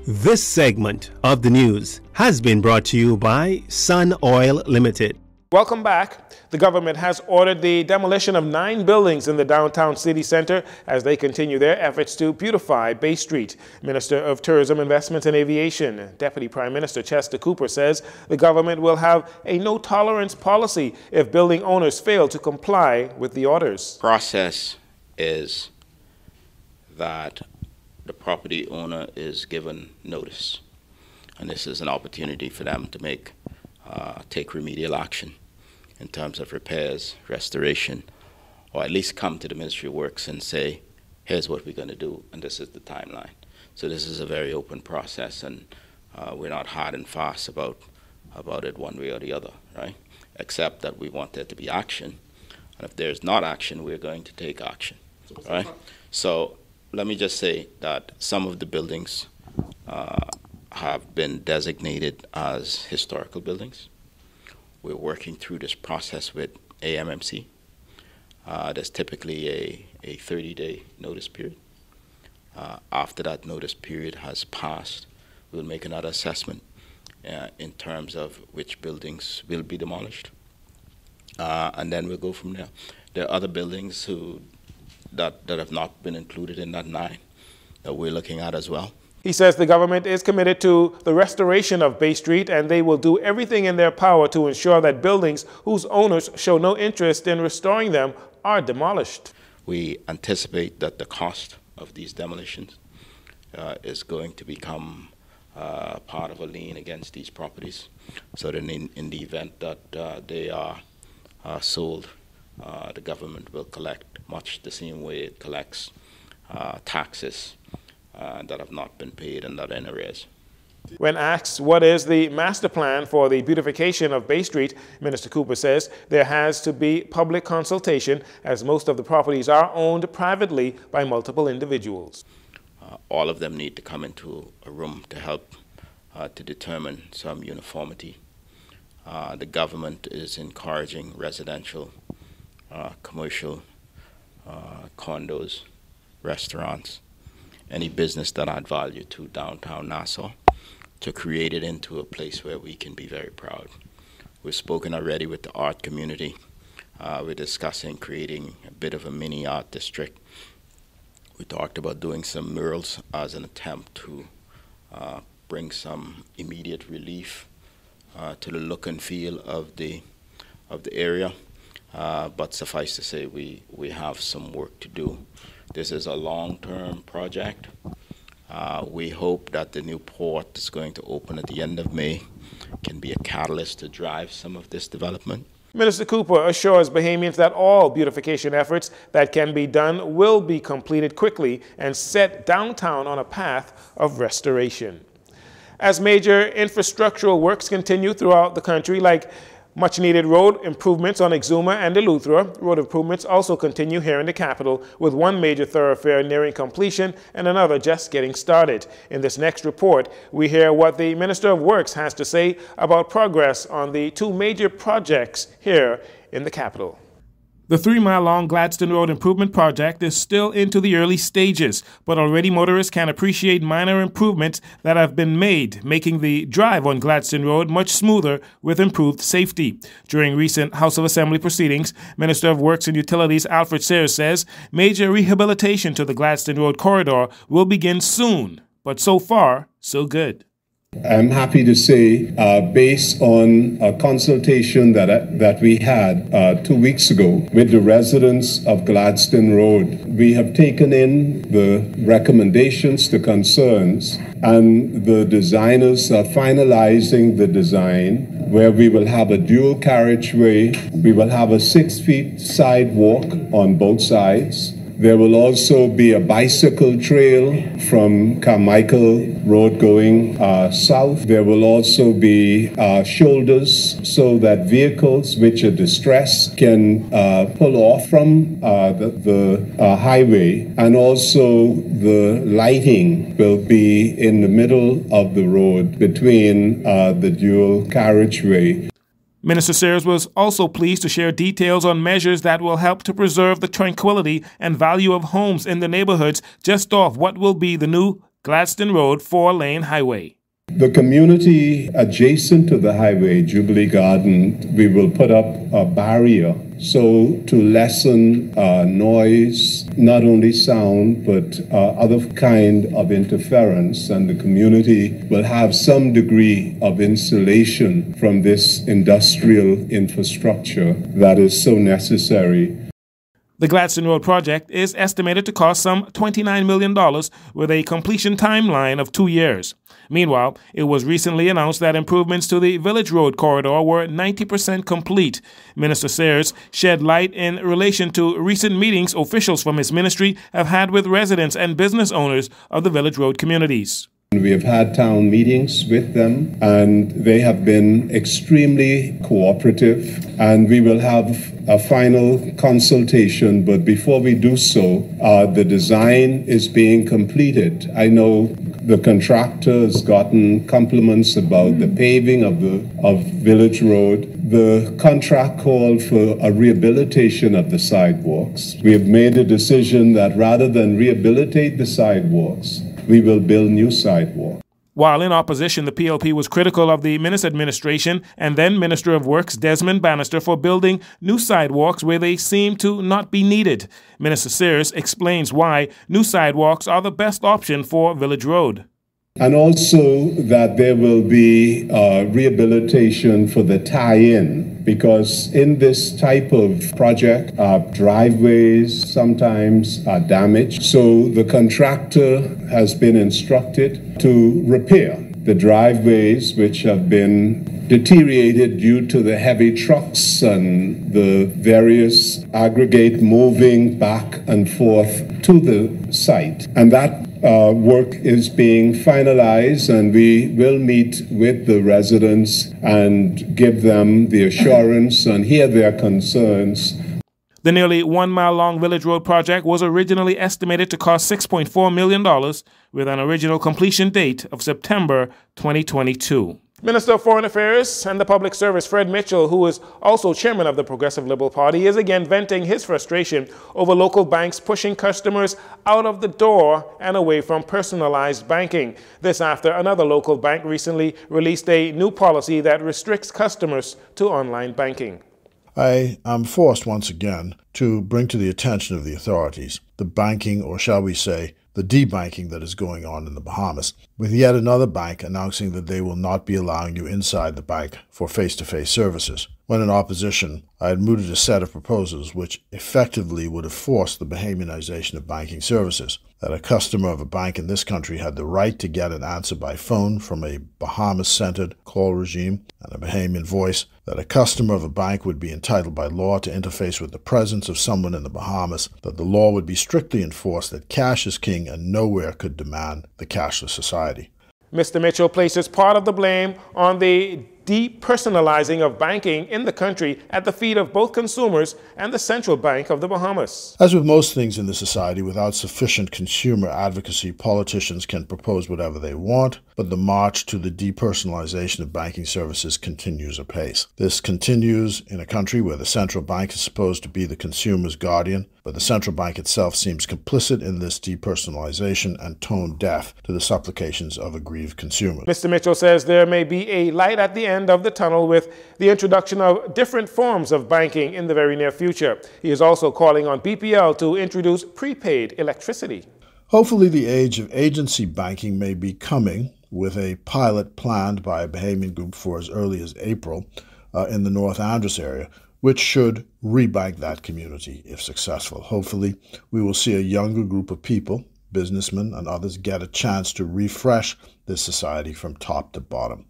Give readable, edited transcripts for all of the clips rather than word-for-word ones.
This segment of the news has been brought to you by Sun Oil Limited. Welcome back. The government has ordered the demolition of 9 buildings in the downtown city center as they continue their efforts to beautify Bay Street. Minister of Tourism, Investments and Aviation, Deputy Prime Minister Chester Cooper says the government will have a no-tolerance policy if building owners fail to comply with the orders. Process is that the property owner is given notice, and this is an opportunity for them to take remedial action in terms of repairs, restoration, or at least come to the Ministry of Works and say, here's what we're going to do, and this is the timeline. So this is a very open process, and we're not hard and fast about it one way or the other, right? Except that we want there to be action, and if there's not action, we're going to take action, right? So let me just say that some of the buildings have been designated as historical buildings. We're working through this process with AMMC. There's typically a 30-day notice period. After that notice period has passed, we'll make another assessment in terms of which buildings will be demolished. And then we'll go from there. There are other buildings that have not been included in that 9 that we're looking at as well. He says the government is committed to the restoration of Bay Street, and they will do everything in their power to ensure that buildings whose owners show no interest in restoring them are demolished. We anticipate that the cost of these demolitions is going to become part of a lien against these properties, so that in the event that they are sold, the government will collect much the same way it collects taxes that have not been paid and that are in arrears. When asked what is the master plan for the beautification of Bay Street, Minister Cooper says there has to be public consultation, as most of the properties are owned privately by multiple individuals. All of them need to come into a room to help to determine some uniformity. The government is encouraging residential, commercial, condos, restaurants, any business that add value to downtown Nassau, to create it into a place where we can be very proud. We've spoken already with the art community. We're discussing creating a bit of a mini art district. We talked about doing some murals as an attempt to bring some immediate relief to the look and feel of the area. But suffice to say, we have some work to do. This is a long-term project. We hope that the new port that's going to open at the end of May can be a catalyst to drive some of this development. Minister Cooper assures Bahamians that all beautification efforts that can be done will be completed quickly and set downtown on a path of restoration. As major infrastructural works continue throughout the country, like much-needed road improvements on Exuma and Eleuthera, road improvements also continue here in the capital, with one major thoroughfare nearing completion and another just getting started. In this next report, we hear what the Minister of Works has to say about progress on the 2 major projects here in the capital. The 3-mile-long Gladstone Road Improvement Project is still into the early stages, but already motorists can appreciate minor improvements that have been made, making the drive on Gladstone Road much smoother with improved safety. During recent House of Assembly proceedings, Minister of Works and Utilities Alfred Sayers says major rehabilitation to the Gladstone Road corridor will begin soon, but so far, so good. I'm happy to say, based on a consultation that we had 2 weeks ago with the residents of Gladstone Road, we have taken in the recommendations, the concerns, and the designers are finalizing the design where we will have a dual carriageway, we will have a 6-feet sidewalk on both sides. There will also be a bicycle trail from Carmichael Road going south. There will also be shoulders so that vehicles which are distressed can pull off from the highway. And also the lighting will be in the middle of the road between the dual carriageway. Minister Sayers was also pleased to share details on measures that will help to preserve the tranquility and value of homes in the neighborhoods just off what will be the new Gladstone Road 4-lane highway. The community adjacent to the highway, Jubilee Garden, we will put up a barrier so to lessen noise, not only sound, but other kind of interference, and the community will have some degree of insulation from this industrial infrastructure that is so necessary. The Gladstone Road project is estimated to cost some $29 million with a completion timeline of 2 years. Meanwhile, it was recently announced that improvements to the Village Road corridor were 90% complete. Minister Sears shed light in relation to recent meetings officials from his ministry have had with residents and business owners of the Village Road communities. We have had town meetings with them, and they have been extremely cooperative, and we will have a final consultation, but before we do so, the design is being completed. I know the contractor has gotten compliments about the paving of Village Road. The contract called for a rehabilitation of the sidewalks. We have made a decision that rather than rehabilitate the sidewalks, we will build new sidewalks. While in opposition, the PLP was critical of the Minnis administration and then Minister of Works Desmond Bannister for building new sidewalks where they seem to not be needed. Minister Sears explains why new sidewalks are the best option for Village Road. And also that there will be rehabilitation for the tie-in, because in this type of project, driveways sometimes are damaged. So the contractor has been instructed to repair the driveways which have been deteriorated due to the heavy trucks and the various aggregate moving back and forth to the site. And that work is being finalized, and we will meet with the residents and give them the assurance and hear their concerns. The nearly 1 mile long Village Road project was originally estimated to cost $6.4 million with an original completion date of September 2022. Minister of Foreign Affairs and the Public Service Fred Mitchell, who is also chairman of the Progressive Liberal Party, is again venting his frustration over local banks pushing customers out of the door and away from personalized banking. This after another local bank recently released a new policy that restricts customers to online banking. I am forced once again to bring to the attention of the authorities the banking, or shall we say, the debanking that is going on in the Bahamas, with yet another bank announcing that they will not be allowing you inside the bank for face-to-face services. When in opposition, I had mooted a set of proposals which effectively would have forced the Bahamianization of banking services, that a customer of a bank in this country had the right to get an answer by phone from a Bahamas-centered call regime and a Bahamian voice, that a customer of a bank would be entitled by law to interface with the presence of someone in the Bahamas, that the law would be strictly enforced, that cash is king and nowhere could demand the cashless society. Mr. Mitchell places part of the blame on the depersonalizing of banking in the country at the feet of both consumers and the Central Bank of the Bahamas. As with most things in the society, without sufficient consumer advocacy, politicians can propose whatever they want, but the march to the depersonalization of banking services continues apace. This continues in a country where the central bank is supposed to be the consumer's guardian, but the central bank itself seems complicit in this depersonalization and tone deaf to the supplications of aggrieved consumers. Mr. Mitchell says there may be a light at the end of the tunnel with the introduction of different forms of banking in the very near future. He is also calling on BPL to introduce prepaid electricity. Hopefully the age of agency banking may be coming, with a pilot planned by a Bahamian group for as early as April in the North Andros area, which should rebank that community if successful. Hopefully we will see a younger group of people, businessmen and others, get a chance to refresh this society from top to bottom.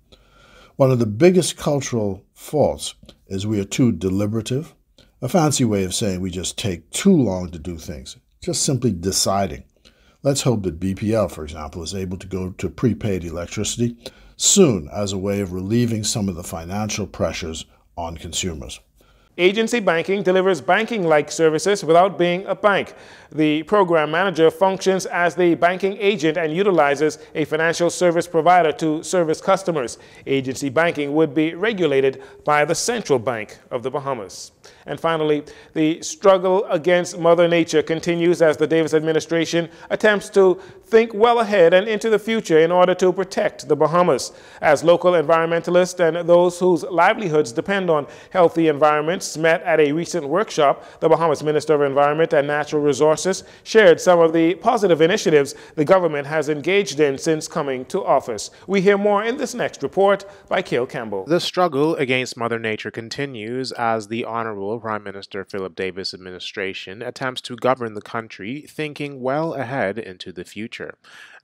One of the biggest cultural faults is we are too deliberative, a fancy way of saying we just take too long to do things, just simply deciding. Let's hope that BPL, for example, is able to go to prepaid electricity soon as a way of relieving some of the financial pressures on consumers. Agency banking delivers banking-like services without being a bank. The program manager functions as the banking agent and utilizes a financial service provider to service customers. Agency banking would be regulated by the Central Bank of the Bahamas. And finally, the struggle against Mother Nature continues as the Davis administration attempts to think well ahead and into the future in order to protect the Bahamas. As local environmentalists and those whose livelihoods depend on healthy environments met at a recent workshop, the Bahamas Minister of Environment and Natural Resources shared some of the positive initiatives the government has engaged in since coming to office. We hear more in this next report by Cale Campbell. The struggle against Mother Nature continues as the Honorable Prime Minister Philip Davis administration attempts to govern the country thinking well ahead into the future.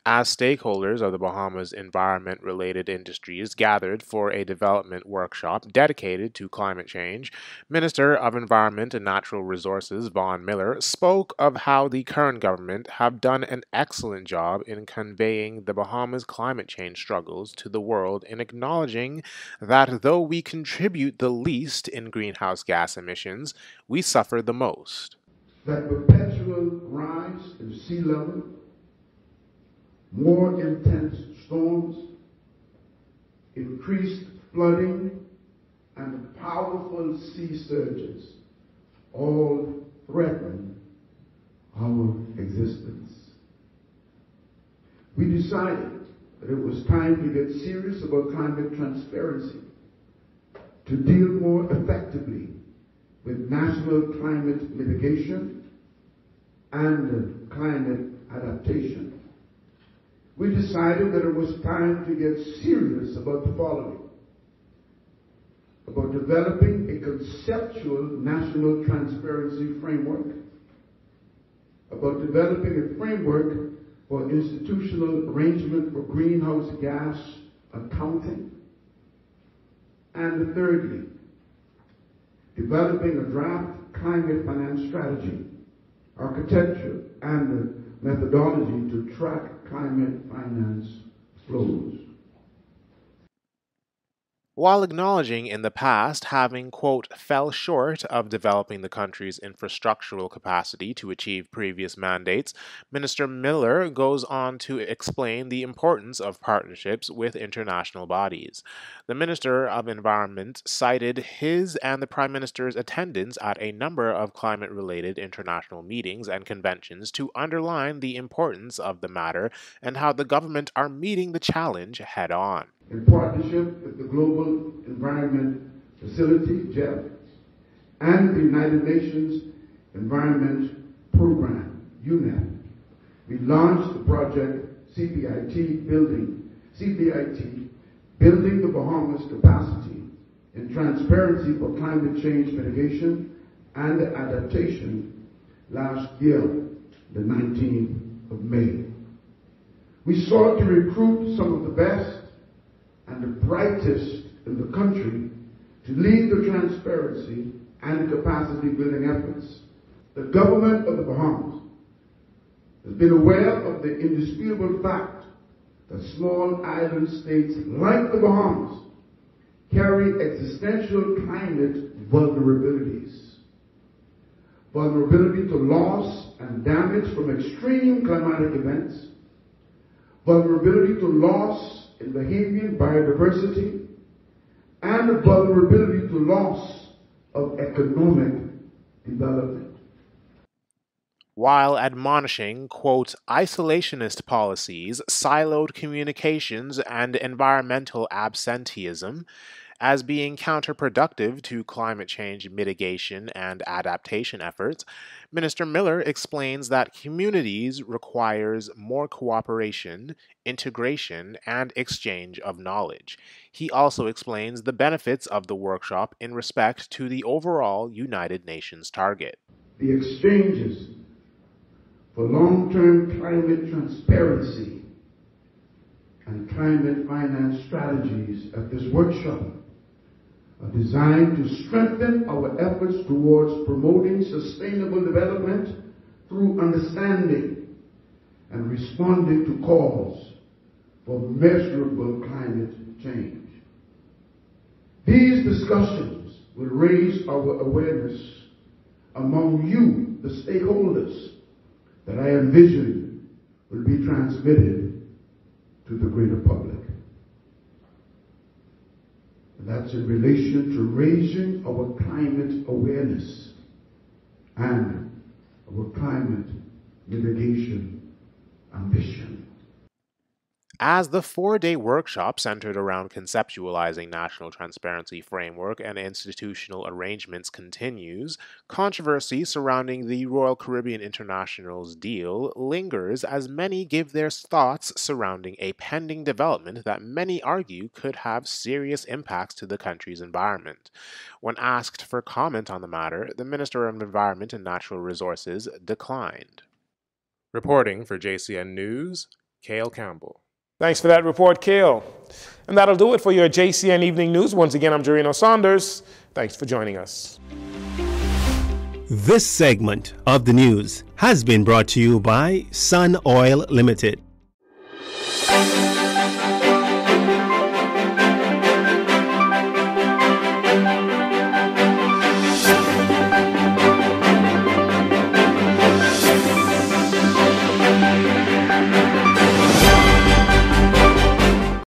As stakeholders of the Bahamas environment-related industries gathered for a development workshop dedicated to climate change, Minister of Environment and Natural Resources Vaughn Miller spoke of how the current government have done an excellent job in conveying the Bahamas' climate change struggles to the world and acknowledging that though we contribute the least in greenhouse gas emissions, we suffer the most. That perpetual rise in sea level, more intense storms, increased flooding, and powerful sea surges all threaten our existence. We decided that it was time to get serious about climate transparency, to deal more effectively with national climate mitigation and climate adaptation. We decided that it was time to get serious about the following: about developing a conceptual national transparency framework, about developing a framework for institutional arrangement for greenhouse gas accounting, and thirdly, developing a draft climate finance strategy, architecture, and methodology to track climate finance flows. While acknowledging in the past having, quote, fell short of developing the country's infrastructural capacity to achieve previous mandates, Minister Miller goes on to explain the importance of partnerships with international bodies. The Minister of Environment cited his and the Prime Minister's attendance at a number of climate-related international meetings and conventions to underline the importance of the matter and how the government are meeting the challenge head-on. In partnership with the Global Environment Facility, GEF, and the United Nations Environment Program, UNEP, we launched the project CBIT, Building the Bahamas Capacity in Transparency for Climate Change Mitigation and Adaptation last year, the 19th of May. We sought to recruit some of the best and the brightest in the country to lead the transparency and capacity building efforts. The government of the Bahamas has been aware of the indisputable fact that small island states like the Bahamas carry existential climate vulnerabilities. Vulnerability to loss and damage from extreme climatic events, vulnerability to loss in Bahamian biodiversity, and vulnerability to loss of economic development. While admonishing, quote, isolationist policies, siloed communications, and environmental absenteeism as being counterproductive to climate change mitigation and adaptation efforts, Minister Miller explains that communities requires more cooperation, integration, and exchange of knowledge. He also explains the benefits of the workshop in respect to the overall United Nations target. The exchanges for long-term climate transparency and climate finance strategies at this workshop are designed to strengthen our efforts towards promoting sustainable development through understanding and responding to calls for measurable climate change. These discussions will raise our awareness among you, the stakeholders, that I envision will be transmitted to the greater public. and that's in relation to raising our climate awareness and our climate mitigation ambition. As the 4-day workshop centered around conceptualizing national transparency framework and institutional arrangements continues, controversy surrounding the Royal Caribbean International's deal lingers as many give their thoughts surrounding a pending development that many argue could have serious impacts to the country's environment. When asked for comment on the matter, the Minister of Environment and Natural Resources declined. Reporting for Jcn News, Cale Campbell. Thanks for that report, Cale. And that'll do it for your JCN Evening News. Once again, I'm Jcn Saunders. Thanks for joining us. This segment of the news has been brought to you by Sun Oil Limited.